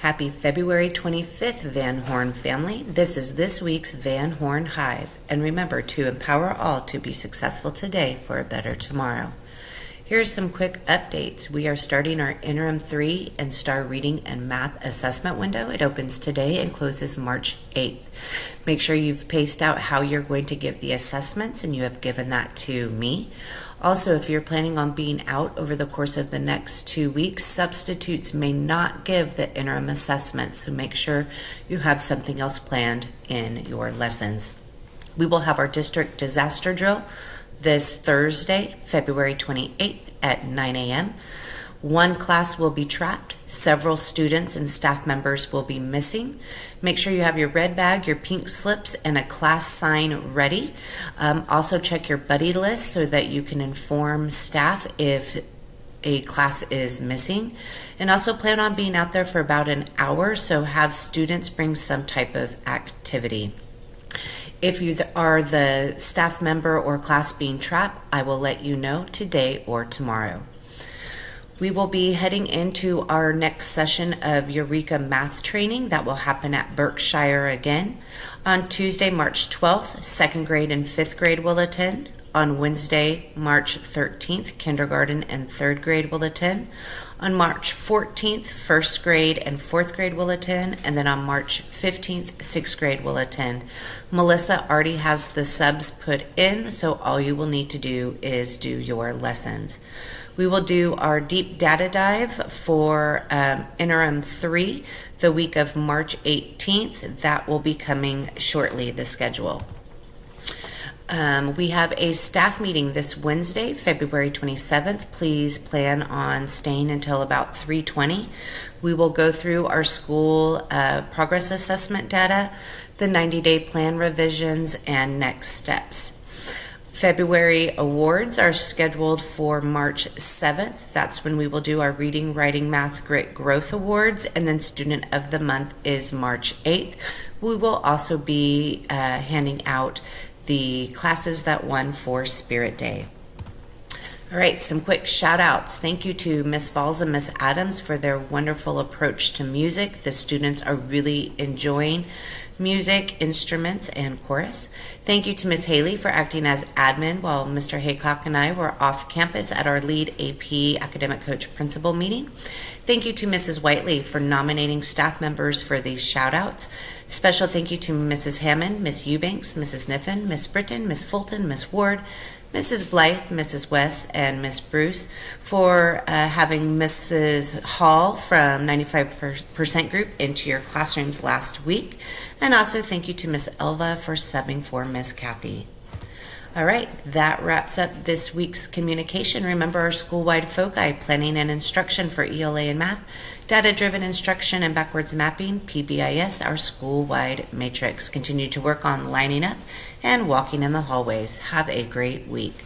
Happy February 25th, Van Horn family. This is this week's Van Horn Hive. And remember to empower all to be successful today for a better tomorrow. Here's some quick updates. We are starting our Interim 3 and STAR Reading and Math Assessment window. It opens today and closes March 8th. Make sure you've paced out how you're going to give the assessments, and you have given that to me. Also, if you're planning on being out over the course of the next 2 weeks, substitutes may not give the interim assessment, so make sure you have something else planned in your lessons. We will have our district disaster drill this Thursday, February 28th at 9 a.m. One class will be trapped. Several students and staff members will be missing. Make sure you have your red bag, your pink slips, and a class sign ready. Also check your buddy list so that you can inform staff if a class is missing. And also plan on being out there for about an hour, so have students bring some type of activity. If you are the staff member or class being trapped, I will let you know today or tomorrow. We will be heading into our next session of Eureka Math Training that will happen at Berkshire again. On Tuesday, March 12th, 2nd grade and 5th grade will attend. On Wednesday, March 13th, kindergarten and 3rd grade will attend. On March 14th, 1st grade and 4th grade will attend. And then on March 15th, 6th grade will attend. Melissa already has the subs put in, so all you will need to do is do your lessons. We will do our deep data dive for Interim 3 the week of March 18th. That will be coming shortly, the schedule. We have a staff meeting this Wednesday, February 27th. Please plan on staying until about 3:20. We will go through our school progress assessment data, the 90-day plan revisions, and next steps. February awards are scheduled for March 7th. That's when we will do our Reading, Writing, Math, Grit, Growth Awards. And then Student of the Month is March 8th. We will also be handing out the classes that won for Spirit Day. All right, some quick shout outs. Thank you to Miss Falls and Miss Adams for their wonderful approach to music. The students are really enjoying music, instruments, and chorus. Thank you to Miss Haley for acting as admin while Mr. Haycock and I were off campus at our lead AP academic coach principal meeting. Thank you to Mrs. Whiteley for nominating staff members for these shout outs. Special thank you to Mrs. Hammond, Miss Eubanks, Mrs. Niffen, Miss Britton, Miss Fulton, Miss Ward, Mrs. Blythe, Mrs. West, and Miss Bruce for having Mrs. Hall from 95% Group into your classrooms last week. And also thank you to Miss Elva for subbing for Miss Kathy. All right, that wraps up this week's communication. Remember our school-wide foci, planning and instruction for ELA and math, data-driven instruction and backwards mapping, PBIS, our school-wide matrix. Continue to work on lining up and walking in the hallways. Have a great week.